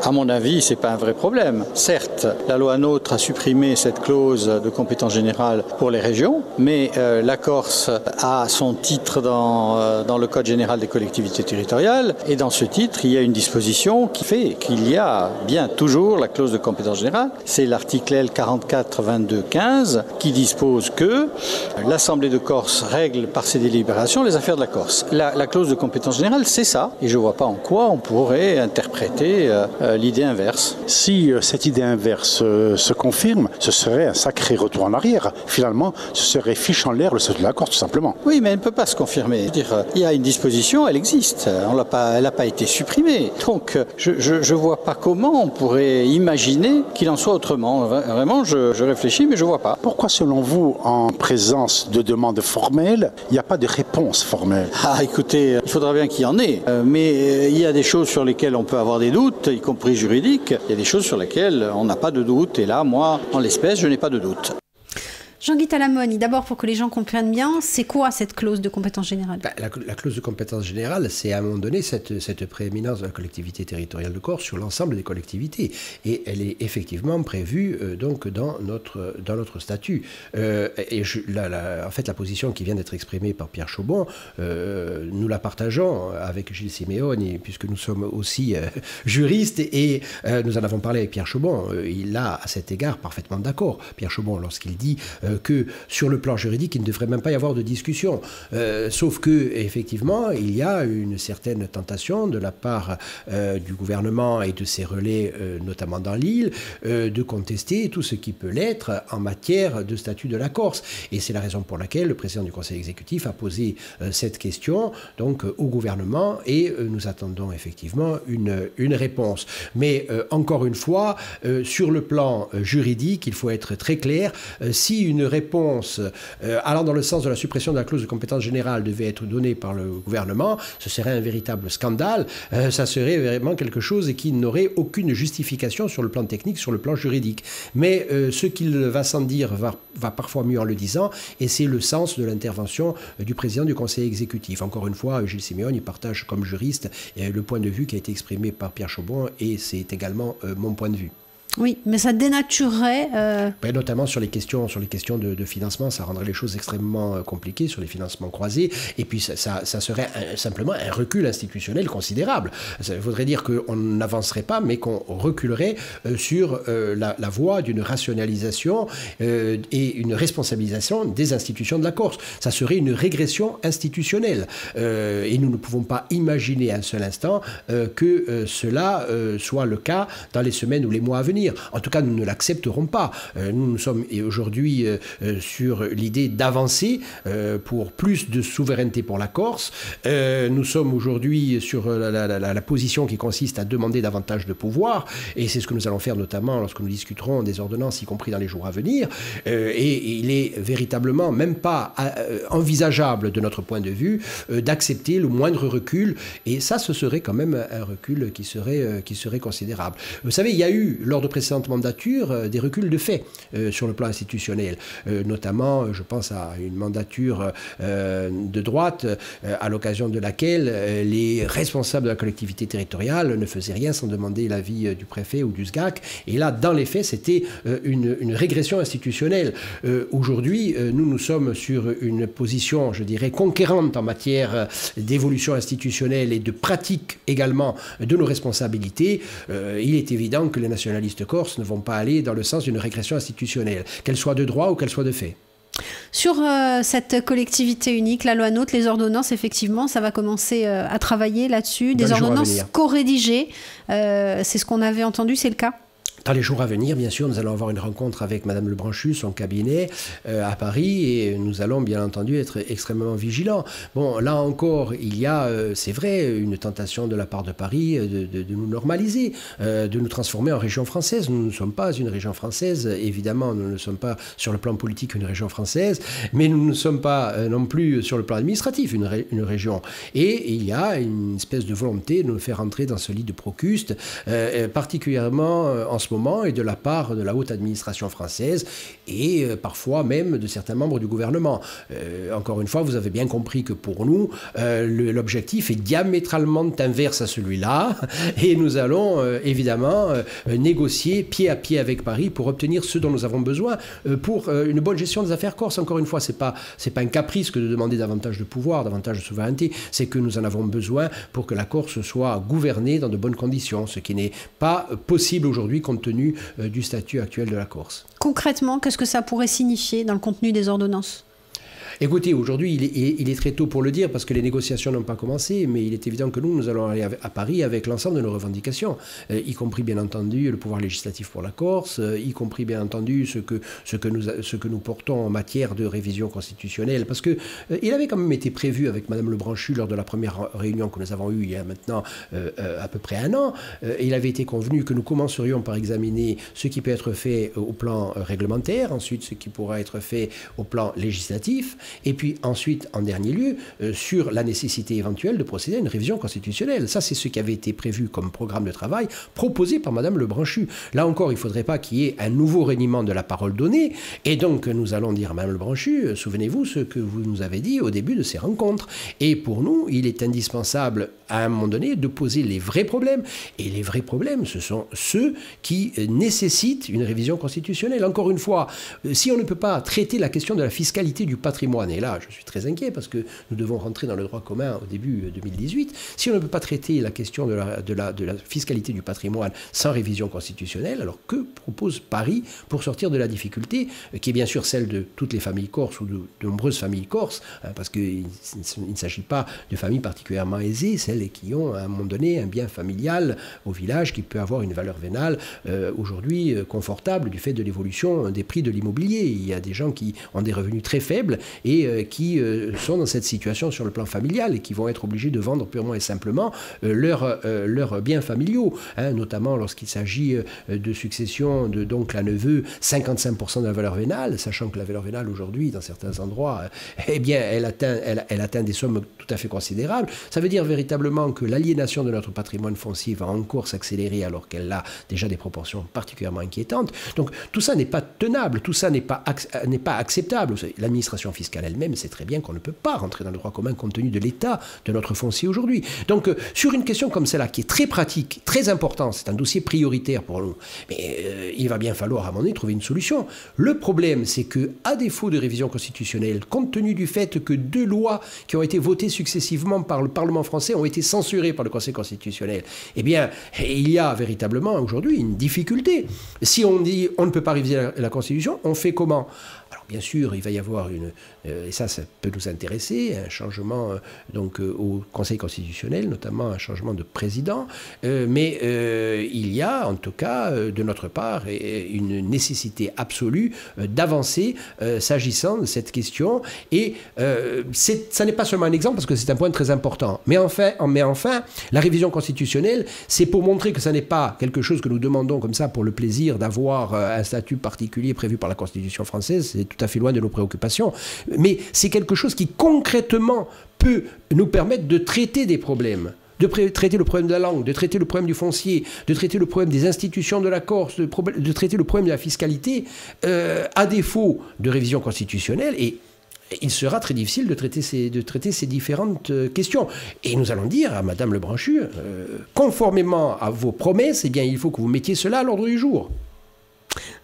À mon avis, ce n'est pas un vrai problème. Certes, la loi NOTRe a supprimé cette clause de compétence générale pour les régions, mais la Corse a son titre dans le Code général des collectivités territoriales, et dans ce titre, il y a une disposition qui fait qu'il y a bien toujours la clause de compétence générale. C'est l'article L 44-22-15 qui dispose que l'Assemblée de Corse règle par ses délibérations les affaires de la Corse. La clause de compétence générale, c'est ça, et je ne vois pas en quoi on pourrait interpréter l'idée inverse. Si cette idée inverse se confirme, ce serait un sacré retour en arrière. Finalement, ce serait fiche en l'air le statut de la Corse, tout simplement. Oui, mais elle ne peut pas se confirmer. Il y a une disposition, elle existe. Elle n'a pas été supprimée. Donc, je ne vois pas comment on pourrait imaginer qu'il en soit autrement. Vraiment, je réfléchis, mais je ne vois pas. Pourquoi, selon vous, en présence de demandes formelles, il n'y a pas de réponse formelle? Ah, écoutez, il faudra bien qu'il y en ait. Mais il y a des choses sur lesquelles on peut avoir des doutes, y compris juridiques. Il y a des choses sur lesquelles on n'a pas de doute. Et là, moi, en l'espèce, je n'ai pas de doute. Jean-Guy Talamone, d'abord pour que les gens comprennent bien, c'est quoi cette clause de compétence générale ? La clause de compétence générale, c'est à un moment donné cette prééminence de la collectivité territoriale de Corse sur l'ensemble des collectivités. Et elle est effectivement prévue donc dans notre statut. En fait, la position qui vient d'être exprimée par Pierre Chaubon, nous la partageons avec Gilles Simeoni, puisque nous sommes aussi juristes et nous en avons parlé avec Pierre Chaubon. Il a à cet égard parfaitement d'accord. Pierre Chaubon, lorsqu'il dit que sur le plan juridique, il ne devrait même pas y avoir de discussion. Sauf que, effectivement, il y a une certaine tentation de la part du gouvernement et de ses relais, notamment dans l'île, de contester tout ce qui peut l'être en matière de statut de la Corse. Et c'est la raison pour laquelle le président du Conseil exécutif a posé cette question donc, au gouvernement et nous attendons effectivement une réponse. Mais encore une fois, sur le plan juridique, il faut être très clair. Si une réponse allant dans le sens de la suppression de la clause de compétence générale devait être donnée par le gouvernement, ce serait un véritable scandale. Ça serait vraiment quelque chose qui n'aurait aucune justification sur le plan technique, sur le plan juridique. Mais ce qu'il va sans dire va parfois mieux en le disant, et c'est le sens de l'intervention du président du Conseil exécutif. Encore une fois, Gilles Simeoni partage comme juriste le point de vue qui a été exprimé par Pierre Chaubon, et c'est également mon point de vue. Oui, mais ça dénaturerait... Notamment sur les questions de financement, ça rendrait les choses extrêmement compliquées sur les financements croisés. Et puis ça serait simplement un recul institutionnel considérable. Ça voudrait dire qu'on n'avancerait pas, mais qu'on reculerait sur la voie d'une rationalisation et une responsabilisation des institutions de la Corse. Ça serait une régression institutionnelle. Et nous ne pouvons pas imaginer un seul instant que cela soit le cas dans les semaines ou les mois à venir. En tout cas, nous ne l'accepterons pas. Nous sommes aujourd'hui sur l'idée d'avancer pour plus de souveraineté pour la Corse. Nous sommes aujourd'hui sur la position qui consiste à demander davantage de pouvoir, et c'est ce que nous allons faire notamment lorsque nous discuterons des ordonnances, y compris dans les jours à venir. Et il est véritablement même pas envisageable, de notre point de vue, d'accepter le moindre recul. Et ça, ce serait quand même un recul qui serait considérable. Vous savez, il y a eu, lors de précédentes mandatures, des reculs de fait sur le plan institutionnel. Notamment, je pense à une mandature de droite, à l'occasion de laquelle les responsables de la collectivité territoriale ne faisaient rien sans demander l'avis du préfet ou du SGAC. Et là, dans les faits, c'était une régression institutionnelle. Aujourd'hui, nous sommes sur une position, je dirais, conquérante en matière d'évolution institutionnelle et de pratique également de nos responsabilités. Il est évident que les nationalistes corses ne vont pas aller dans le sens d'une régression institutionnelle, qu'elle soit de droit ou qu'elle soit de fait. Sur cette collectivité unique, la loi NOTRe, les ordonnances, effectivement, ça va commencer à travailler là-dessus. Des ordonnances co-rédigées, c'est ce qu'on avait entendu, c'est le cas ? Dans les jours à venir, bien sûr, nous allons avoir une rencontre avec Madame Lebranchu, son cabinet à Paris, et nous allons bien entendu être extrêmement vigilants. Bon, là encore, il y a, c'est vrai, une tentation de la part de Paris de nous normaliser, de nous transformer en région française. Nous ne sommes pas une région française, évidemment, nous ne sommes pas sur le plan politique une région française, mais nous ne sommes pas non plus sur le plan administratif une région. Et il y a une espèce de volonté de nous faire entrer dans ce lit de Procuste, particulièrement en ce moment, et de la part de la haute administration française et parfois même de certains membres du gouvernement. Encore une fois, vous avez bien compris que pour nous, l'objectif est diamétralement inverse à celui-là, et nous allons évidemment négocier pied à pied avec Paris pour obtenir ce dont nous avons besoin pour une bonne gestion des affaires corses. Encore une fois, c'est pas un caprice que de demander davantage de pouvoir, davantage de souveraineté, c'est que nous en avons besoin pour que la Corse soit gouvernée dans de bonnes conditions, ce qui n'est pas possible aujourd'hui compte tenu du statut actuel de la Corse. Concrètement, qu'est-ce que ça pourrait signifier dans le contenu des ordonnances ? Écoutez, aujourd'hui, il est très tôt pour le dire parce que les négociations n'ont pas commencé, mais il est évident que nous allons aller à Paris avec l'ensemble de nos revendications, y compris bien entendu le pouvoir législatif pour la Corse, y compris bien entendu ce que nous portons en matière de révision constitutionnelle, parce que il avait quand même été prévu avec Madame Lebranchu lors de la première réunion que nous avons eue il y a maintenant à peu près un an, il avait été convenu que nous commencerions par examiner ce qui peut être fait au plan réglementaire, ensuite ce qui pourra être fait au plan législatif, et puis ensuite, en dernier lieu, sur la nécessité éventuelle de procéder à une révision constitutionnelle. Ça, c'est ce qui avait été prévu comme programme de travail proposé par Madame Lebranchu. Là encore, il ne faudrait pas qu'il y ait un nouveau reniement de la parole donnée, et donc nous allons dire à Madame Lebranchu, souvenez-vous ce que vous nous avez dit au début de ces rencontres. Et pour nous, il est indispensable, à un moment donné, de poser les vrais problèmes. Et les vrais problèmes, ce sont ceux qui nécessitent une révision constitutionnelle. Encore une fois, si on ne peut pas traiter la question de la fiscalité du patrimoine, et là je suis très inquiet parce que nous devons rentrer dans le droit commun au début 2018, si on ne peut pas traiter la question de la fiscalité du patrimoine sans révision constitutionnelle, alors que propose Paris pour sortir de la difficulté qui est bien sûr celle de toutes les familles corses ou de nombreuses familles corses, parce qu'il ne s'agit pas de familles particulièrement aisées, celles qui ont à un moment donné un bien familial au village qui peut avoir une valeur vénale aujourd'hui confortable du fait de l'évolution des prix de l'immobilier. Il y a des gens qui ont des revenus très faibles et qui sont dans cette situation sur le plan familial et qui vont être obligés de vendre purement et simplement leurs biens familiaux, notamment lorsqu'il s'agit de succession de d'oncle à neveu, 55% de la valeur vénale, sachant que la valeur vénale aujourd'hui, dans certains endroits, eh bien, elle atteint des sommes tout à fait considérables. Ça veut dire véritablement que l'aliénation de notre patrimoine foncier va encore s'accélérer alors qu'elle a déjà des proportions particulièrement inquiétantes. Donc tout ça n'est pas tenable, tout ça n'est pas acceptable. L'administration fiscale elle-même sait très bien qu'on ne peut pas rentrer dans le droit commun compte tenu de l'état de notre foncier aujourd'hui. Donc sur une question comme celle-là, qui est très pratique, très importante, c'est un dossier prioritaire pour nous, mais il va bien falloir à un moment donné trouver une solution. Le problème, c'est que, à défaut de révision constitutionnelle, compte tenu du fait que 2 lois qui ont été votées successivement par le Parlement français ont été censurées par le Conseil constitutionnel, eh bien, il y a véritablement aujourd'hui une difficulté. Si on dit on ne peut pas réviser la Constitution, on fait comment ? Alors bien sûr, il va y avoir et ça peut nous intéresser, un changement au Conseil constitutionnel, notamment un changement de président, mais il y a en tout cas de notre part une nécessité absolue d'avancer s'agissant de cette question, et ça n'est pas seulement un exemple parce que c'est un point très important, mais enfin la révision constitutionnelle, c'est pour montrer que ça n'est pas quelque chose que nous demandons comme ça pour le plaisir d'avoir un statut particulier prévu par la Constitution française, c'est tout à fait loin de nos préoccupations, mais c'est quelque chose qui concrètement peut nous permettre de traiter des problèmes, de traiter le problème de la langue, de traiter le problème du foncier, de traiter le problème des institutions de la Corse, de traiter le problème de la fiscalité, à défaut de révision constitutionnelle, et il sera très difficile de traiter ces différentes questions. Et nous allons dire à Madame Lebranchu, conformément à vos promesses, eh bien, il faut que vous mettiez cela à l'ordre du jour.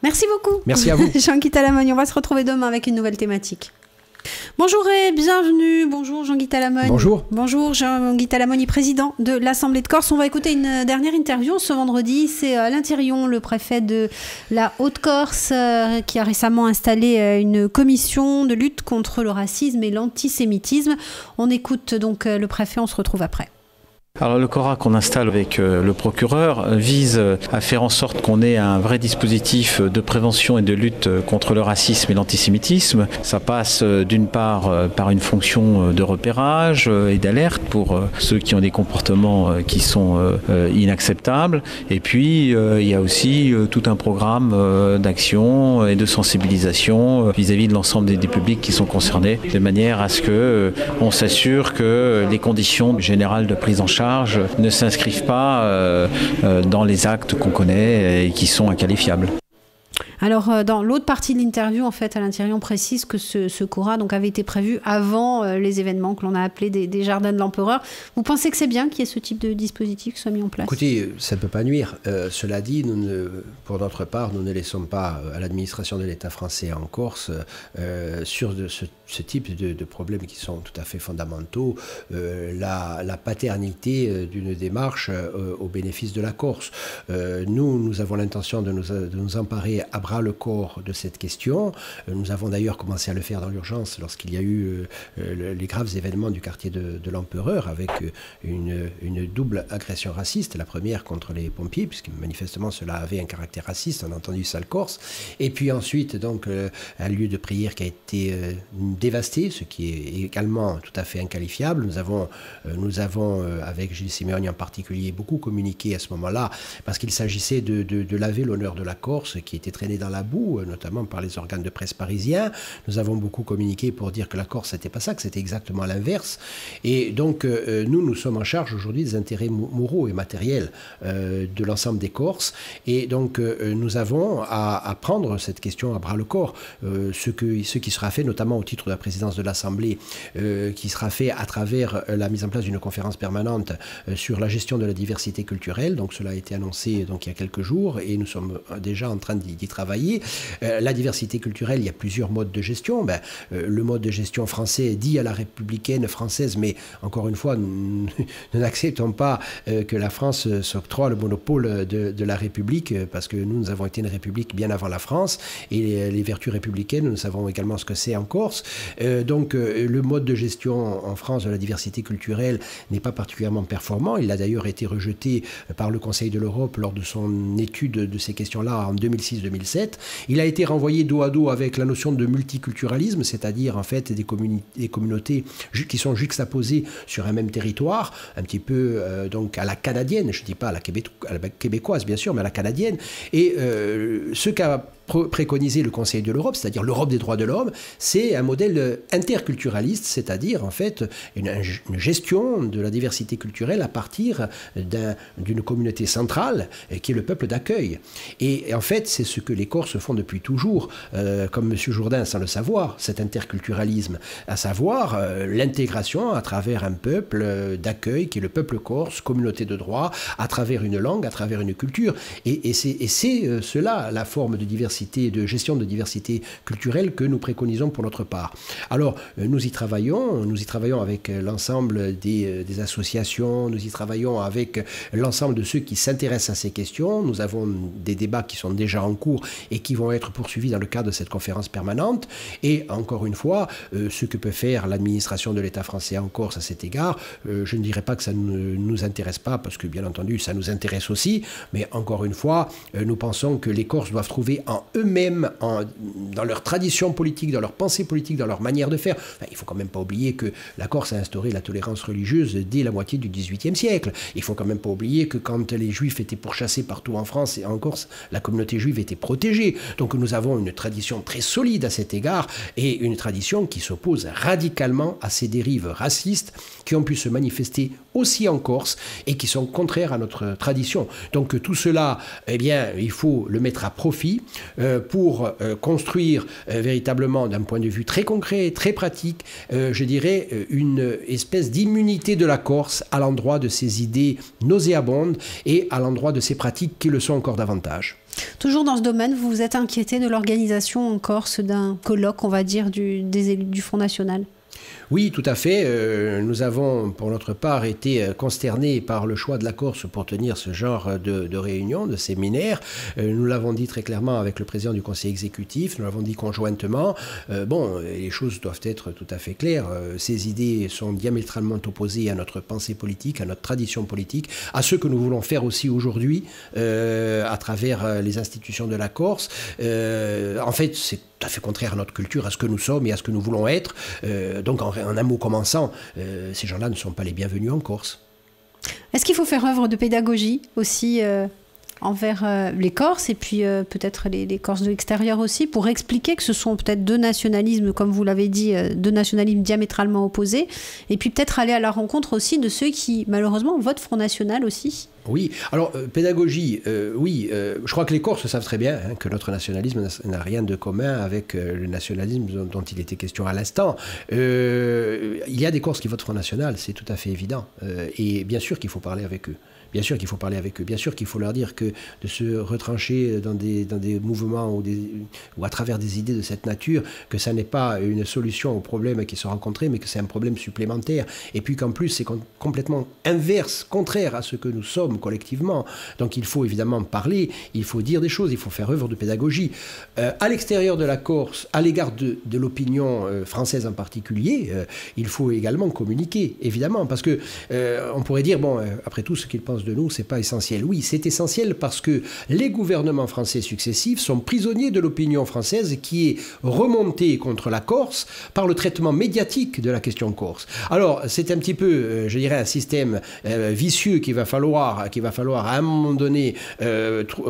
Merci beaucoup. Merci à vous. Jean-Guy Talamogne, on va se retrouver demain avec une nouvelle thématique. Bonjour et bienvenue. Bonjour Jean-Guy Talamogne. Bonjour. Bonjour Jean-Guy Talamogne, président de l'Assemblée de Corse. On va écouter une dernière interview ce vendredi. C'est Alain Thirion, le préfet de la Haute-Corse, qui a récemment installé une commission de lutte contre le racisme et l'antisémitisme. On écoute donc le préfet, on se retrouve après. Alors le CORA qu'on installe avec le procureur vise à faire en sorte qu'on ait un vrai dispositif de prévention et de lutte contre le racisme et l'antisémitisme. Ça passe d'une part par une fonction de repérage et d'alerte pour ceux qui ont des comportements qui sont inacceptables. Et puis il y a aussi tout un programme d'action et de sensibilisation vis-à-vis de l'ensemble des publics qui sont concernés, de manière à ce qu'on s'assure que les conditions générales de prise en charge ne s'inscrivent pas dans les actes qu'on connaît et qui sont inqualifiables. Alors, dans l'autre partie de l'interview, en fait, Alain Thirion précise que ce CORA donc, avait été prévu avant les événements que l'on a appelés des Jardins de l'Empereur. Vous pensez que c'est bien qu'il y ait ce type de dispositif qui soit mis en place? Écoutez, ça ne peut pas nuire. Cela dit, pour notre part, nous ne laissons pas à l'administration de l'État français en Corse sur ce type de problèmes qui sont tout à fait fondamentaux, la paternité d'une démarche au bénéfice de la Corse. Nous avons l'intention de nous emparer à bras le corps de cette question. Nous avons d'ailleurs commencé à le faire dans l'urgence lorsqu'il y a eu les graves événements du quartier de l'Empereur avec une double agression raciste. La première contre les pompiers, puisque manifestement cela avait un caractère raciste, on a entendu ça le Corse. Et puis ensuite, donc, un lieu de prière qui a été dévasté, ce qui est également tout à fait inqualifiable. Nous avons avec Gilles Simeoni en particulier, beaucoup communiqué à ce moment-là, parce qu'il s'agissait de laver l'honneur de la Corse, qui était traîné dans la boue, notamment par les organes de presse parisiens. Nous avons beaucoup communiqué pour dire que la Corse, c'était pas ça, que c'était exactement l'inverse. Et donc, nous sommes en charge aujourd'hui des intérêts moraux et matériels de l'ensemble des Corses. Et donc, nous avons à prendre cette question à bras-le-corps. Ce qui sera fait, notamment au titre de la présidence de l'Assemblée, qui sera fait à travers la mise en place d'une conférence permanente sur la gestion de la diversité culturelle. Donc, cela a été annoncé donc, il y a quelques jours et nous sommes déjà en train d'y travailler. La diversité culturelle, il y a plusieurs modes de gestion. Le mode de gestion français dit à la républicaine française, mais encore une fois, nous n'acceptons pas que la France s'octroie le monopole de la République, parce que nous avons été une république bien avant la France, et les vertus républicaines, nous savons également ce que c'est en Corse. Donc le mode de gestion en France de la diversité culturelle n'est pas particulièrement performant. Il a d'ailleurs été rejeté par le Conseil de l'Europe lors de son étude de ces questions-là en 2006-2007. Il a été renvoyé dos à dos avec la notion de multiculturalisme, c'est-à-dire en fait des communautés qui sont juxtaposées sur un même territoire, un petit peu donc à la canadienne, je ne dis pas à la québécoise bien sûr, mais à la canadienne. Et ce qu'a préconisé le Conseil de l'Europe, c'est-à-dire l'Europe des droits de l'homme, c'est un modèle interculturaliste, c'est-à-dire en fait une gestion de la diversité culturelle à partir d'une communauté centrale qui est le peuple d'accueil. Et en fait, c'est ce que les Corses font depuis toujours, comme M. Jourdain sans le savoir, cet interculturalisme, à savoir l'intégration à travers un peuple d'accueil qui est le peuple corse, communauté de droit, à travers une langue, à travers une culture. Et c'est cela la forme de diversité, de gestion de diversité culturelle que nous préconisons pour notre part. Alors, nous y travaillons avec l'ensemble des associations, nous y travaillons avec l'ensemble de ceux qui s'intéressent à ces questions. Nous avons des débats qui sont déjà en cours et qui vont être poursuivis dans le cadre de cette conférence permanente. Et encore une fois, ce que peut faire l'administration de l'État français en Corse à cet égard, je ne dirais pas que ça ne nous intéresse pas, parce que bien entendu, ça nous intéresse aussi, mais encore une fois, nous pensons que les Corses doivent trouver en eux-mêmes, dans leur tradition politique, dans leur pensée politique, dans leur manière de faire. Enfin, il ne faut quand même pas oublier que la Corse a instauré la tolérance religieuse dès la moitié du XVIIIe siècle. Il ne faut quand même pas oublier que quand les Juifs étaient pourchassés partout en France et en Corse, la communauté juive était protégée. Donc nous avons une tradition très solide à cet égard, et une tradition qui s'oppose radicalement à ces dérives racistes qui ont pu se manifester aussi en Corse et qui sont contraires à notre tradition. Donc tout cela, eh bien, il faut le mettre à profit pour construire véritablement, d'un point de vue très concret, très pratique, je dirais, une espèce d'immunité de la Corse à l'endroit de ces idées nauséabondes et à l'endroit de ces pratiques qui le sont encore davantage. Toujours dans ce domaine, vous vous êtes inquiété de l'organisation en Corse d'un colloque, on va dire, des élus du Front National ? Oui, tout à fait. Nous avons, pour notre part, été consternés par le choix de la Corse pour tenir ce genre de réunion, de séminaire. Nous l'avons dit très clairement avec le président du conseil exécutif, nous l'avons dit conjointement. Les choses doivent être tout à fait claires. Ces idées sont diamétralement opposées à notre pensée politique, à notre tradition politique, à ce que nous voulons faire aussi aujourd'hui à travers les institutions de la Corse. En fait, c'est tout à fait contraire à notre culture, à ce que nous sommes et à ce que nous voulons être. Donc, en un mot commençant, ces gens-là ne sont pas les bienvenus en Corse. Est-ce qu'il faut faire œuvre de pédagogie aussi envers les Corses et puis peut-être les Corses de l'extérieur aussi, pour expliquer que ce sont peut-être deux nationalismes, comme vous l'avez dit, deux nationalismes diamétralement opposés, et puis peut-être aller à la rencontre aussi de ceux qui, malheureusement, votent Front National aussi? Oui, alors pédagogie, oui, je crois que les Corses savent très bien que notre nationalisme n'a rien de commun avec le nationalisme dont il était question à l'instant. Il y a des Corses qui votent Front National, c'est tout à fait évident, et bien sûr qu'il faut parler avec eux. Bien sûr qu'il faut parler avec eux, bien sûr qu'il faut leur dire que de se retrancher dans des mouvements ou à travers des idées de cette nature, que ça n'est pas une solution aux problèmes qui sont rencontrés, mais que c'est un problème supplémentaire. Et puis qu'en plus, c'est complètement inverse, contraire à ce que nous sommes collectivement. Donc il faut évidemment parler, il faut dire des choses, il faut faire œuvre de pédagogie. À l'extérieur de la Corse, à l'égard de l'opinion française en particulier, il faut également communiquer, évidemment, parce que on pourrait dire, bon, après tout, ce qu'ils pensent de nous, c'est pas essentiel. Oui, c'est essentiel parce que les gouvernements français successifs sont prisonniers de l'opinion française qui est remontée contre la Corse par le traitement médiatique de la question corse. Alors, c'est un petit peu, je dirais, un système vicieux qu'il va falloir à un moment donné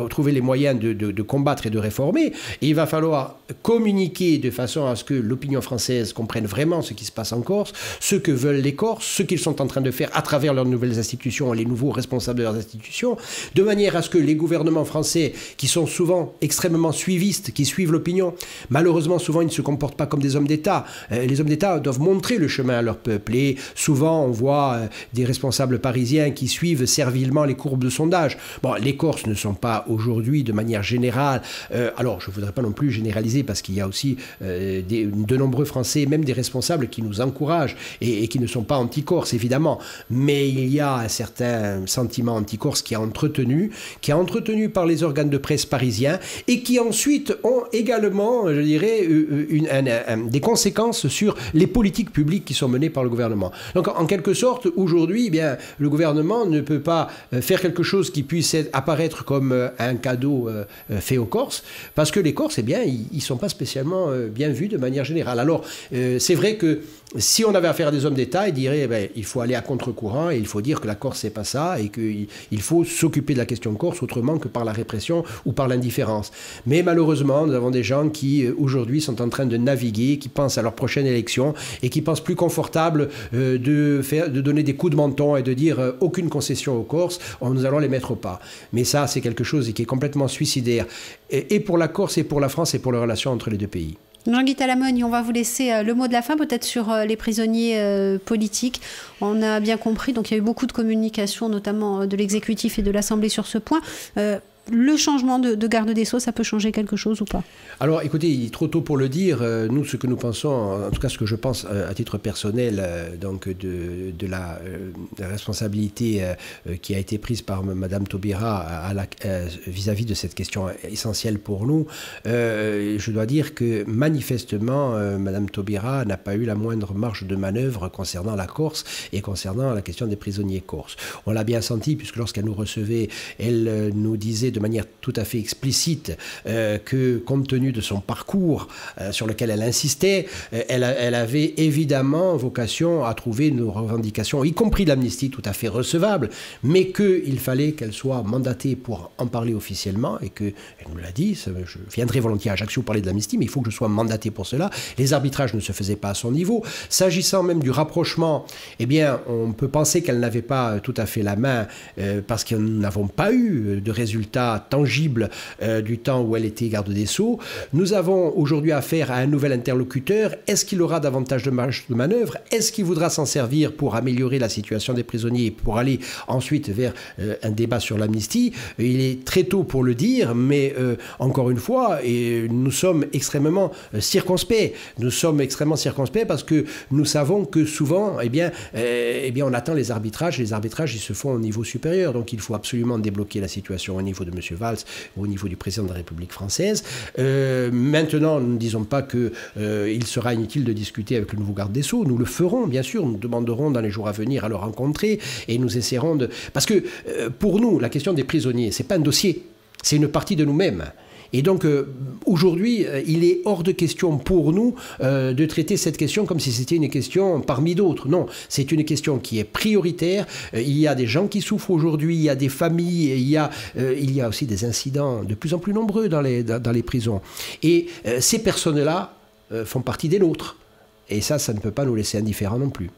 trouver les moyens de combattre et de réformer. Et il va falloir communiquer de façon à ce que l'opinion française comprenne vraiment ce qui se passe en Corse, ce que veulent les Corses, ce qu'ils sont en train de faire à travers leurs nouvelles institutions, les nouveaux responsables de leurs institutions, de manière à ce que les gouvernements français, qui sont souvent extrêmement suivistes, qui suivent l'opinion, malheureusement, souvent, ils ne se comportent pas comme des hommes d'État. Les hommes d'État doivent montrer le chemin à leur peuple. Et souvent, on voit des responsables parisiens qui suivent servilement les courbes de sondage. Bon, les Corses ne sont pas aujourd'hui, de manière générale... alors, je ne voudrais pas non plus généraliser, parce qu'il y a aussi de nombreux Français, même des responsables, qui nous encouragent et qui ne sont pas anti-Corses, évidemment. Mais il y a un certain sentiment anti-corse qui est entretenu par les organes de presse parisiens et qui ensuite ont également, je dirais, des conséquences sur les politiques publiques qui sont menées par le gouvernement. Donc, en quelque sorte, aujourd'hui, eh bien, le gouvernement ne peut pas faire quelque chose qui puisse apparaître comme un cadeau fait aux Corses, parce que les Corses, eh bien, ils ne sont pas spécialement bien vus de manière générale. Alors, c'est vrai que si on avait affaire à des hommes d'État, ils diraient, il faut aller à contre-courant et il faut dire que la Corse, c'est pas ça et qu'il faut s'occuper de la question corse autrement que par la répression ou par l'indifférence. Mais malheureusement, nous avons des gens qui, aujourd'hui, sont en train de naviguer, qui pensent à leur prochaine élection et qui pensent plus confortable de donner des coups de menton et de dire aucune concession aux Corses, nous allons les mettre au pas. Mais ça, c'est quelque chose qui est complètement suicidaire. Et pour la Corse et pour la France et pour les relations entre les deux pays. Jean-Guy Talamogne, on va vous laisser le mot de la fin, peut-être sur les prisonniers politiques. On a bien compris, donc il y a eu beaucoup de communication, notamment de l'exécutif et de l'Assemblée sur ce point. Le changement de garde des Sceaux, ça peut changer quelque chose ou pas? Alors écoutez, il est trop tôt pour le dire. Nous, ce que nous pensons, en tout cas ce que je pense à titre personnel, donc de la responsabilité qui a été prise par Madame Taubira vis-à-vis de cette question essentielle pour nous, je dois dire que manifestement, Madame Taubira n'a pas eu la moindre marge de manœuvre concernant la Corse et concernant la question des prisonniers corses. On l'a bien senti, puisque lorsqu'elle nous recevait, elle nous disait de manière tout à fait explicite que, compte tenu de son parcours sur lequel elle insistait, elle avait évidemment vocation à trouver nos revendications, y compris l'amnistie, tout à fait recevables, mais qu'il fallait qu'elle soit mandatée pour en parler officiellement et qu'elle nous l'a dit, je viendrai volontiers à Ajaccio parler de l'amnistie, mais il faut que je sois mandaté pour cela. Les arbitrages ne se faisaient pas à son niveau. S'agissant même du rapprochement, eh bien, on peut penser qu'elle n'avait pas tout à fait la main parce que nous n'avons pas eu de résultats résultats tangibles du temps où elle était garde des Sceaux. Nous avons aujourd'hui affaire à un nouvel interlocuteur. Est-ce qu'il aura davantage de marge de manœuvre? Est-ce qu'il voudra s'en servir pour améliorer la situation des prisonniers et pour aller ensuite vers un débat sur l'amnistie? Il est très tôt pour le dire, mais encore une fois, nous sommes extrêmement circonspects. Nous sommes extrêmement circonspects parce que nous savons que souvent, on attend les arbitrages. Les arbitrages, ils se font au niveau supérieur. Donc, il faut absolument débloquer la situation au niveau de M. Valls ou au niveau du président de la République française. Maintenant, nous ne disons pas qu'il sera inutile de discuter avec le nouveau garde des Sceaux. Nous le ferons, bien sûr. Nous demanderons dans les jours à venir à le rencontrer et nous essaierons de... Parce que pour nous, la question des prisonniers, ce n'est pas un dossier. C'est une partie de nous-mêmes. Et donc, aujourd'hui, il est hors de question pour nous de traiter cette question comme si c'était une question parmi d'autres. Non, c'est une question qui est prioritaire. Il y a des gens qui souffrent aujourd'hui, il y a des familles, il y a aussi des incidents de plus en plus nombreux dans les prisons. Et ces personnes-là font partie des nôtres. Et ça ne peut pas nous laisser indifférents non plus.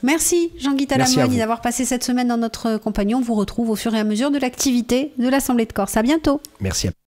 Merci Jean-Guy Talamouani d'avoir passé cette semaine dans notre compagnie. On vous retrouve au fur et à mesure de l'activité de l'Assemblée de Corse. À bientôt. Merci.